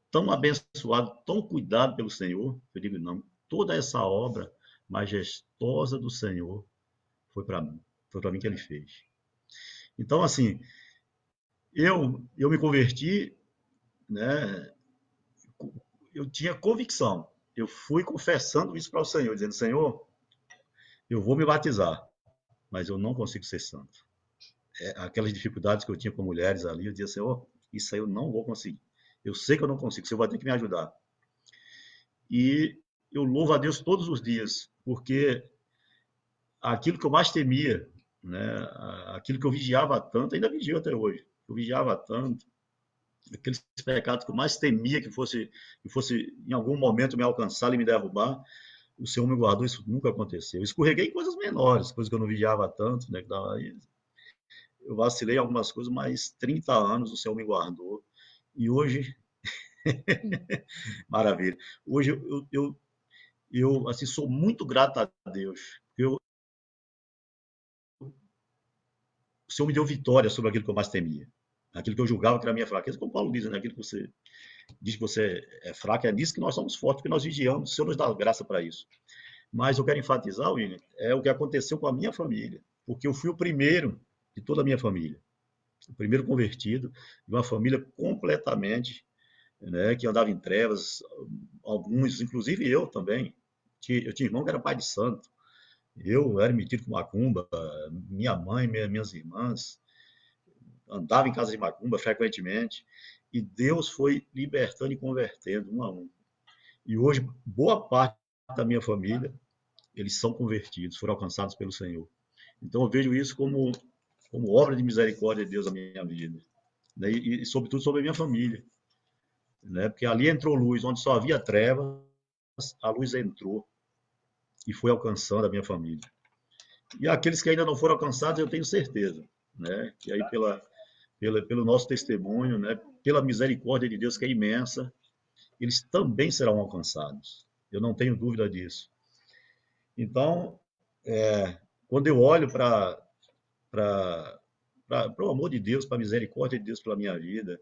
tão abençoado, tão cuidado pelo Senhor. Eu digo, não, toda essa obra majestosa do Senhor foi para mim. Foi para mim que ele fez. Então, assim, eu me converti, né? Eu tinha convicção. Eu fui confessando isso para o Senhor, dizendo, Senhor, eu vou me batizar, mas eu não consigo ser santo. Aquelas dificuldades que eu tinha com mulheres ali, eu dizia, Senhor, isso aí eu não vou conseguir. Eu sei que eu não consigo, você vai ter que me ajudar. E eu louvo a Deus todos os dias, porque aquilo que eu mais temia, né, aquilo que eu vigiava tanto, ainda vigio até hoje, eu vigiava tanto, aqueles pecados que eu mais temia que fosse em algum momento me alcançar e me derrubar, o Senhor me guardou, isso nunca aconteceu. Eu escorreguei em coisas menores, coisas que eu não vigiava tanto, né, eu vacilei em algumas coisas, mas 30 anos o Senhor me guardou. E hoje, maravilha. Hoje eu assim, sou muito grato a Deus. O Senhor me deu vitória sobre aquilo que eu mais temia. Aquilo que eu julgava que era a minha fraqueza, como Paulo diz, né? Aquilo que você diz que você é fraco, é nisso que nós somos fortes, porque nós vigiamos, o Senhor nos dá graça para isso. Mas eu quero enfatizar, William, é o que aconteceu com a minha família, porque eu fui o primeiro de toda a minha família, o primeiro convertido de uma família completamente, né, que andava em trevas, alguns, inclusive eu também. Eu tinha irmão que era pai de santo, eu era metido com macumba, minha mãe, minhas irmãs, andava em casa de macumba frequentemente, e Deus foi libertando e convertendo um a um. E hoje, boa parte da minha família, eles são convertidos, foram alcançados pelo Senhor. Então eu vejo isso como obra de misericórdia de Deus na minha vida, né? E sobretudo sobre a minha família, né? Porque ali entrou luz, onde só havia trevas, a luz entrou e foi alcançando a minha família. E aqueles que ainda não foram alcançados, eu tenho certeza, né? Que aí pelo nosso testemunho, né? Pela misericórdia de Deus que é imensa, eles também serão alcançados. Eu não tenho dúvida disso. Então, quando eu olho para o amor de Deus, para a misericórdia de Deus pela minha vida,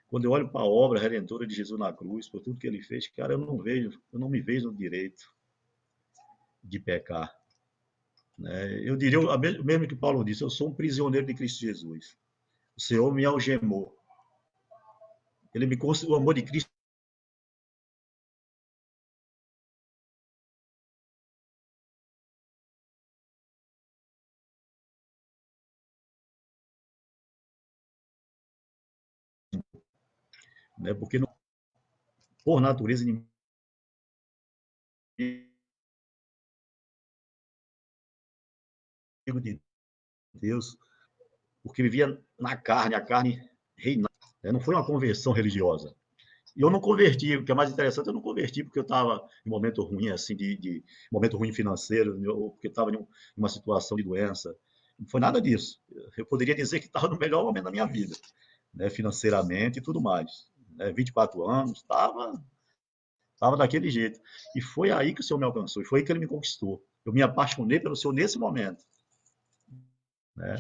quando eu olho para a obra redentora de Jesus na cruz, por tudo que ele fez, cara, eu não me vejo no direito de pecar, né? Eu diria, o mesmo que Paulo disse, eu sou um prisioneiro de Cristo Jesus. O Senhor me algemou. O amor de Cristo, né? Porque por natureza inimigo de Deus, porque vivia na carne, a carne reinava, né? Não foi uma conversão religiosa. E eu não converti, o que é mais interessante, eu não converti porque eu estava em momento ruim, assim, de momento ruim financeiro, ou porque eu estava em uma situação de doença. Não foi nada disso. Eu poderia dizer que estava no melhor momento da minha vida, né, financeiramente e tudo mais. Né, 24 anos, estava daquele jeito. E foi aí que o Senhor me alcançou, e foi aí que ele me conquistou. Eu me apaixonei pelo Senhor nesse momento, né?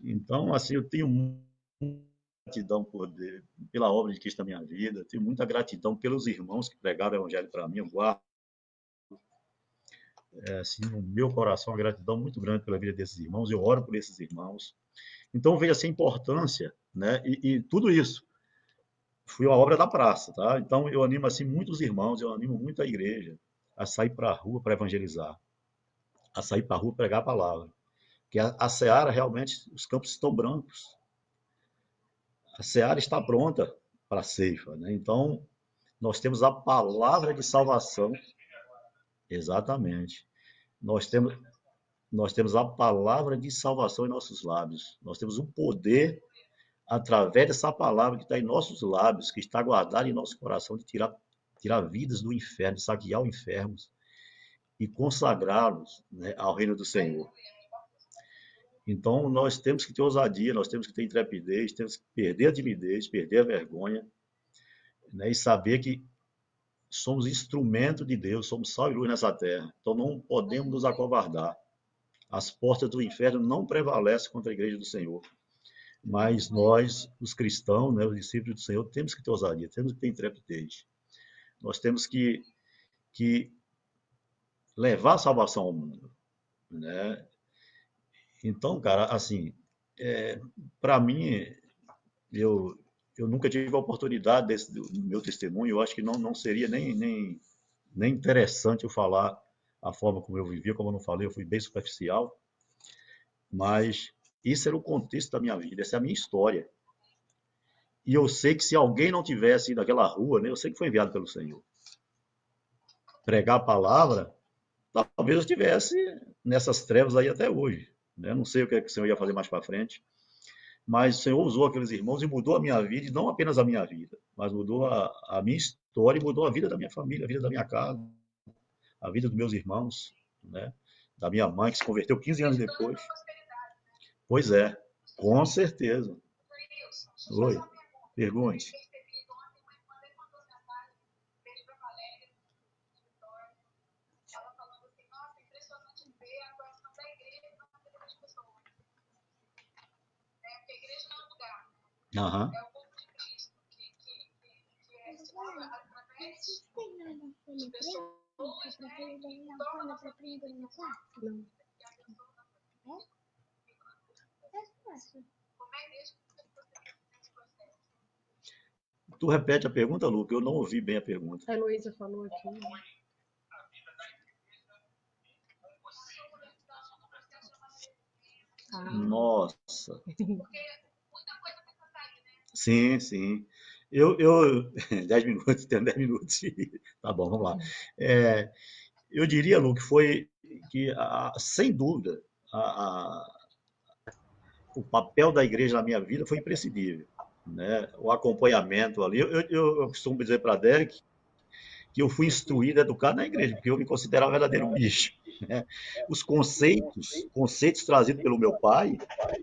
Então, assim, eu tenho gratidão pela obra de Cristo na minha vida, tenho muita gratidão pelos irmãos que pregaram o Evangelho para mim, eu guardo assim, no meu coração uma gratidão muito grande pela vida desses irmãos, eu oro por esses irmãos. Então, veja essa importância, né? E tudo isso foi uma obra da praça, tá? Então, eu animo assim muitos irmãos, eu animo muito a igreja a sair para a rua para evangelizar, a sair para a rua pregar a palavra. Porque a seara realmente, os campos estão brancos, a seara está pronta para a ceifa, né? Então, nós temos a palavra de salvação, exatamente. Nós temos, nós temos a palavra de salvação em nossos lábios. Nós temos o poder, através dessa palavra que está em nossos lábios, que está guardada em nosso coração, de tirar vidas do inferno, de saquear o inferno e consagrá-los, né, ao reino do Senhor. Então, nós temos que ter ousadia, nós temos que ter intrepidez, temos que perder a timidez, perder a vergonha, né, e saber que somos instrumento de Deus, somos sal e luz nessa terra. Então, não podemos nos acovardar. As portas do inferno não prevalecem contra a igreja do Senhor. Mas nós, os cristãos, né, os discípulos do Senhor, temos que ter ousadia, temos que ter intrepidez. Nós temos que levar a salvação ao mundo, né? Então, cara, assim, para mim, eu, eu nunca tive a oportunidade do meu testemunho, eu acho que não seria nem interessante eu falar a forma como eu vivia, como eu não falei, eu fui bem superficial, mas isso era o contexto da minha vida, essa é a minha história. E eu sei que se alguém não tivesse ido naquela rua, né, eu sei que foi enviado pelo Senhor, pregar a palavra, talvez eu estivesse nessas trevas aí até hoje. Né? Não sei o que, é que o Senhor ia fazer mais para frente, mas o Senhor usou aqueles irmãos e mudou a minha vida, e não apenas a minha vida, mas mudou a minha história e mudou a vida da minha família, a vida da minha casa, a vida dos meus irmãos, né? Da minha mãe, que se converteu 15 anos depois. Pois é. Com certeza. Oi, pergunte. Aham. Tu repete a pergunta, Lu, que eu não ouvi bem a pergunta. A Heloísa falou aqui. Nossa. Sim, sim. 10 minutos, tem 10 minutos. Tá bom, vamos lá. Eu diria, Lu, que foi que, sem dúvida, o papel da igreja na minha vida foi imprescindível, né? O acompanhamento ali. Eu costumo dizer para a Derek que eu fui instruído, educado na igreja, porque eu me considerava um verdadeiro bicho, né? Os conceitos trazidos pelo meu pai,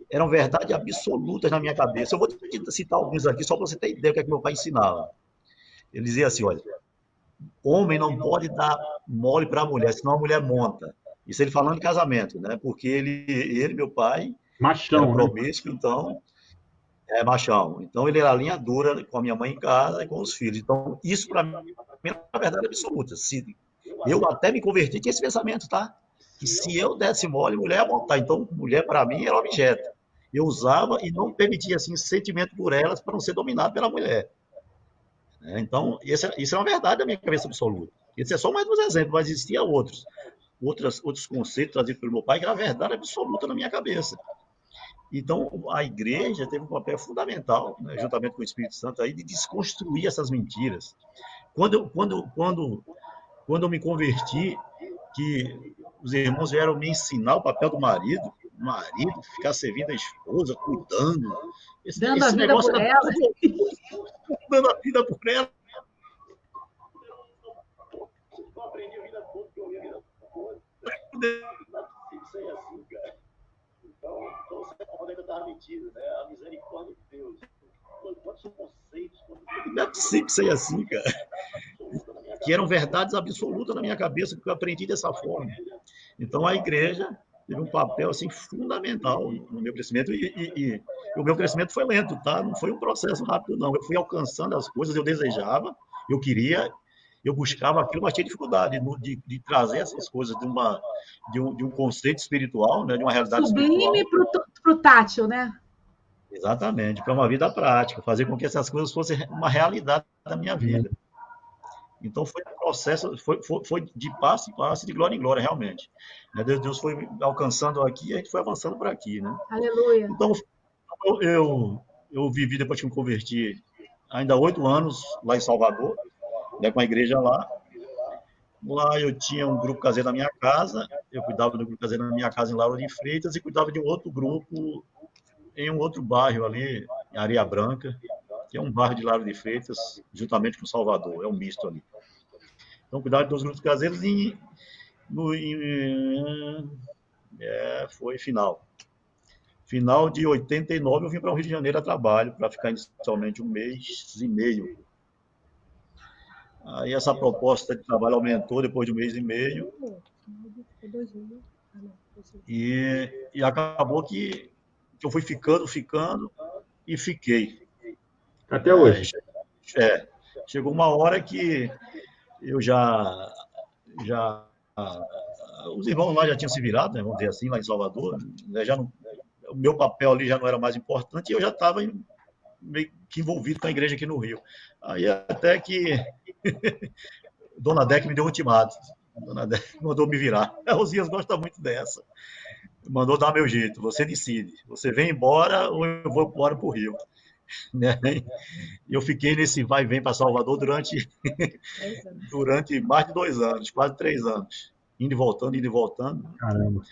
eram verdades absolutas na minha cabeça. Eu vou te citar alguns aqui, só para você ter ideia do que é que meu pai ensinava. Ele dizia assim, olha, homem não pode dar mole para a mulher, senão a mulher monta. Isso ele falando de casamento, né? Porque meu pai, era Machão, né? promíscuo, então, machão. Então, ele era linha dura com a minha mãe em casa e com os filhos. Então, isso para mim é uma verdade absoluta. Eu até me converti com esse pensamento, tá? Que se eu desse mole, mulher ia montar. Então, mulher para mim era objeto. Eu usava e não permitia assim sentimento por elas para não ser dominado pela mulher, né? Então, isso é uma verdade da minha cabeça absoluta. Esse é só mais um exemplo, mas existia outros conceitos trazidos pelo meu pai que era verdade absoluta na minha cabeça. Então, a igreja teve um papel fundamental, né, juntamente com o Espírito Santo, aí, de desconstruir essas mentiras. Quando eu me converti, que os irmãos vieram me ensinar o papel do marido, ficar servindo a esposa, cuidando. Dando a vida por ela. Dando a vida por ela. Eu aprendi a vida toda, que eu ouvi a vida toda. Isso aí é assim, cara. Então, de certa forma, ainda estava mentindo, né? A misericórdia de Deus. Quantos conceitos, não é possível ser assim, cara. Que eram verdades absolutas na minha cabeça, que eu aprendi dessa forma. Então, a igreja teve um papel assim, fundamental no meu crescimento. E o meu crescimento foi lento, tá? Não foi um processo rápido, não. Eu fui alcançando as coisas, eu desejava, eu queria, eu buscava aquilo, mas tinha dificuldade de trazer essas coisas de um conceito espiritual, né? De uma realidade Sublime espiritual. para o tátil, né? Exatamente, para uma vida prática, fazer com que essas coisas fossem uma realidade da minha vida. Então foi um processo, foi de passo em passo, de glória em glória, realmente. Deus foi alcançando aqui e a gente foi avançando por aqui, né? Aleluia. Então eu vivi, depois que me converti, ainda 8 anos lá em Salvador, né, com a igreja lá. Lá eu tinha um grupo caseiro na minha casa, eu cuidava do grupo caseiro na minha casa em Lauro de Freitas e cuidava de um outro grupo em um outro bairro ali, em Areia Branca, que é um bairro de Lauro de Freitas, juntamente com Salvador, é um misto ali. Então, cuidava dos grupos caseiros e foi final. Final de 89, eu vim para o Rio de Janeiro a trabalho, para ficar inicialmente 1 mês e meio. Aí essa proposta de trabalho aumentou depois de 1 mês e meio. E acabou que eu fui ficando e fiquei. Até hoje. Chegou uma hora que eu já os irmãos lá já tinham se virado, né, vamos dizer assim, lá em Salvador, né, o meu papel ali já não era mais importante e eu já estava meio que envolvido com a igreja aqui no Rio. Aí até que Dona Deck me deu um ultimato. Dona Deck mandou me virar. A Rosias gosta muito dessa. Mandou dar meu jeito. Você decide. Você vem embora ou eu vou embora para o Rio. Né? E eu fiquei nesse vai e vem para Salvador durante mais de 2 anos, quase 3 anos. Indo e voltando, indo e voltando. Caramba.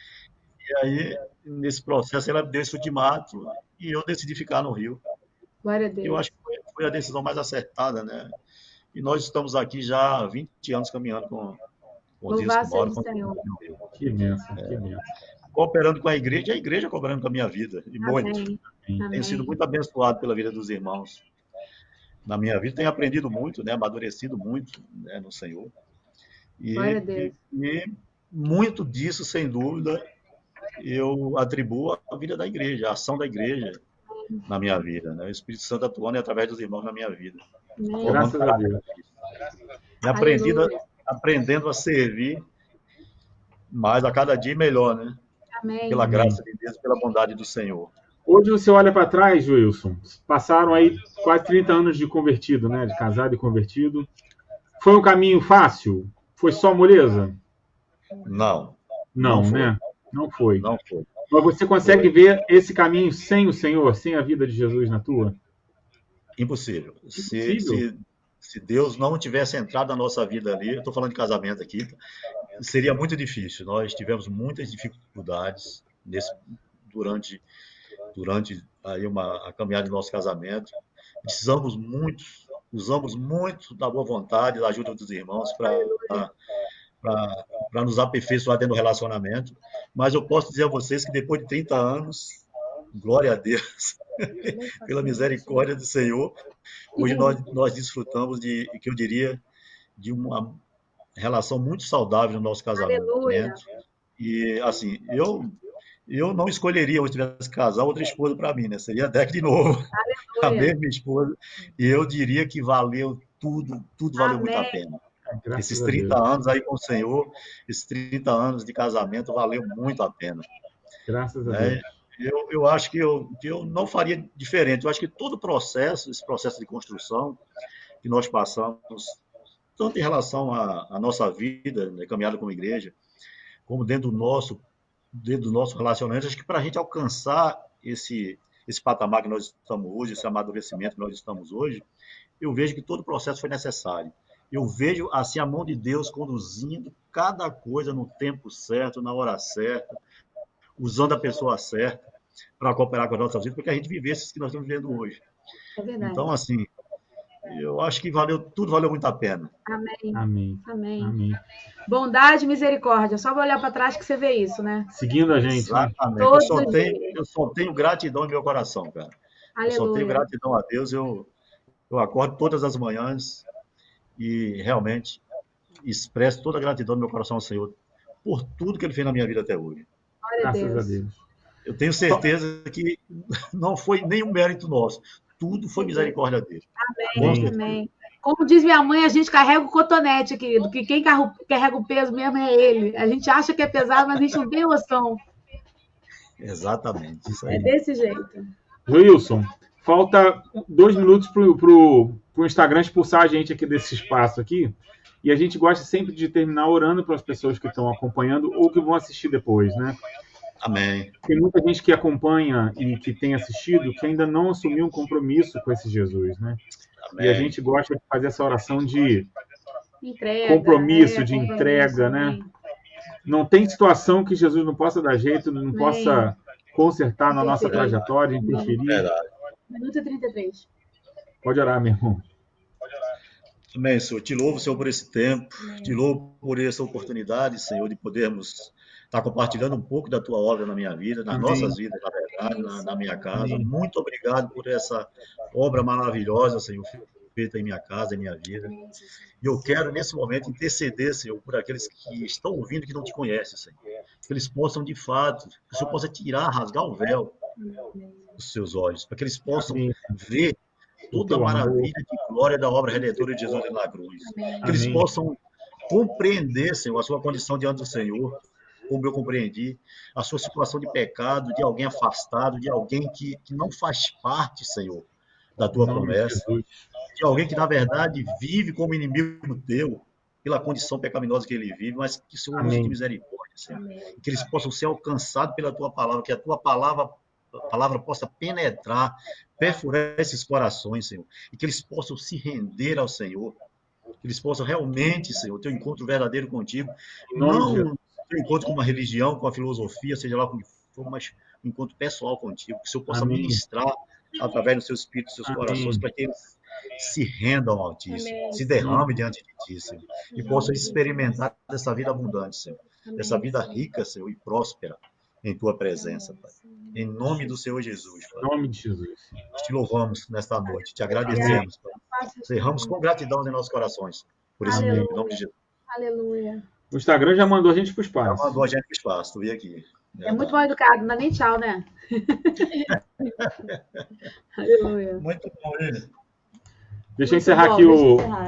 E aí, nesse processo, ela deu esse ultimato e eu decidi ficar no Rio. Glória a Deus. Eu acho que foi a decisão mais acertada, né? E nós estamos aqui já há 20 anos caminhando com Louvado Dias que moram seja o Senhor. Que bênção, que bênção. cooperando com a igreja cooperando com a minha vida, e muito. Amém. Amém. Tenho sido Amém. muito abençoado pela vida dos irmãos na minha vida, tenho aprendido muito, né, amadurecido muito, né, no Senhor. Glória a Deus. E muito disso, sem dúvida, eu atribuo à vida da igreja, à ação da igreja na minha vida, né? O Espírito Santo atuando através dos irmãos na minha vida, Amém. Graças a Deus. e Aleluia. aprendendo a servir mais a cada dia melhor, né? Amém. Pela graça de Deus, pela bondade do Senhor. Hoje você olha para trás, Wilson, passaram aí quase 30 anos de convertido, né? De casado e convertido. Foi um caminho fácil? Foi só moleza? Não, Não, Não foi. né? Não foi. não foi. Mas você consegue ver esse caminho sem o Senhor, sem a vida de Jesus na tua? Impossível. Impossível. Se Deus não tivesse entrado na nossa vida ali, eu estou falando de casamento aqui, seria muito difícil. Nós tivemos muitas dificuldades durante aí a caminhada do nosso casamento. Usamos muito da boa vontade, da ajuda dos irmãos para nos aperfeiçoar dentro do relacionamento. Mas eu posso dizer a vocês que depois de 30 anos, glória a Deus, pela misericórdia do Senhor, hoje nós desfrutamos que eu diria, de uma relação muito saudável no nosso casamento. Aleluia. E, assim, eu não escolheria, se eu tivesse que casar, outra esposa para mim, né? Seria a Deck de novo, a Aleluia. mesma esposa. E eu diria que valeu tudo valeu muito a Amém. pena. Graças Esses a 30 Deus. anos aí com o Senhor, esses 30 anos de casamento valeu muito a pena, Graças a né? Deus. Eu acho que eu não faria diferente. Eu acho que todo esse processo de construção que nós passamos, tanto em relação à nossa vida, né, caminhada como igreja, como dentro do nosso relacionamento, acho que para a gente alcançar esse patamar que nós estamos hoje, esse amadurecimento que nós estamos hoje, eu vejo que todo o processo foi necessário. Eu vejo assim a mão de Deus conduzindo cada coisa no tempo certo, na hora certa, usando a pessoa certa para cooperar com as nossas vidas, para que a gente vivesse isso que nós estamos vivendo hoje. É verdade. Então, assim, eu acho que tudo valeu muito a pena. Amém. Amém. Amém. Amém. Bondade e misericórdia. Só vai olhar para trás que você vê isso, né? Seguindo a gente, né? Exatamente. Todos os dias. Eu só tenho gratidão no meu coração, cara. Eu só tenho Aleluia. gratidão a Deus. Eu acordo todas as manhãs e realmente expresso toda a gratidão do meu coração ao Senhor por tudo que Ele fez na minha vida até hoje. Glória a Graças a Deus. Deus. Eu tenho certeza que não foi nenhum mérito nosso. Tudo foi misericórdia dele. Amém. Amém. Como diz minha mãe, a gente carrega o cotonete, querido, que quem carrega o peso mesmo é ele. A gente acha que é pesado, mas a gente não tem noção. Exatamente. Isso É aí. desse jeito. Wilson, falta 2 minutos pro Instagram expulsar a gente aqui desse espaço aqui. E a gente gosta sempre de terminar orando para as pessoas que estão acompanhando ou que vão assistir depois, né? Amém. Tem muita gente que acompanha e que tem assistido que ainda não assumiu um compromisso com esse Jesus, né? Amém. E a gente gosta de fazer essa oração de Entrega. compromisso, de entrega, né? Amém. Não tem situação que Jesus não possa dar jeito, não Amém. possa consertar na nossa Interferir. trajetória, interferir. Verdade. Minuto e 33. Pode orar, meu irmão. Amém, Senhor. Te louvo, Senhor, por esse tempo. Te louvo por essa oportunidade, Senhor, de podermos estar compartilhando um pouco da tua obra na minha vida, nas Amém. nossas vidas, na verdade, na minha casa. Amém. Muito obrigado por essa obra maravilhosa, Senhor, feita em minha casa, em minha vida. E eu quero, nesse momento, interceder, Senhor, por aqueles que estão ouvindo que não te conhecem, Senhor. Que eles possam, de fato, que o Senhor possa tirar, rasgar o véu dos seus olhos, para que eles possam Amém. ver toda a teu amor. maravilha de glória da obra redentora de Jesus na cruz. Que eles Amém. possam compreender, Senhor, a sua condição diante do Senhor, como eu compreendi, a sua situação de pecado, de alguém afastado, de alguém que não faz parte, Senhor, da tua Em nome de promessa, Jesus. de alguém que, na verdade, vive como inimigo teu, pela condição pecaminosa que ele vive, mas que o Senhor use Amém. de misericórdia, Senhor. E que eles possam ser alcançados pela tua palavra, que a tua palavra possa penetrar, perfurar esses corações, Senhor, e que eles possam se render ao Senhor, que eles possam realmente, Senhor, ter um encontro verdadeiro contigo, Em nome de não Jesus. ter um encontro com uma religião, com a filosofia, seja lá como for, mas um encontro pessoal contigo, que o Senhor possa Amém. ministrar através do seu Espírito, dos seus Amém. corações, para que eles se rendam ao Altíssimo, Amém. se derramem diante de Ti, Senhor, e possam experimentar dessa vida abundante, Senhor, dessa vida rica, Senhor, e próspera, em tua presença, Pai. Em nome do Senhor Jesus, Pai. Em nome de Jesus. Nós te louvamos nesta noite, te agradecemos, Pai. Cerramos com gratidão em nossos corações por esse Aleluia. tempo, em nome de Jesus. Aleluia. O Instagram já mandou a gente pro Já espaço. mandou a gente para o espaço, tu veio aqui. É muito mal educado, não dá nem tchau, né? Aleluia. Muito bom, ele. Deixa eu Muito encerrar bom, aqui deixa eu o encerrar,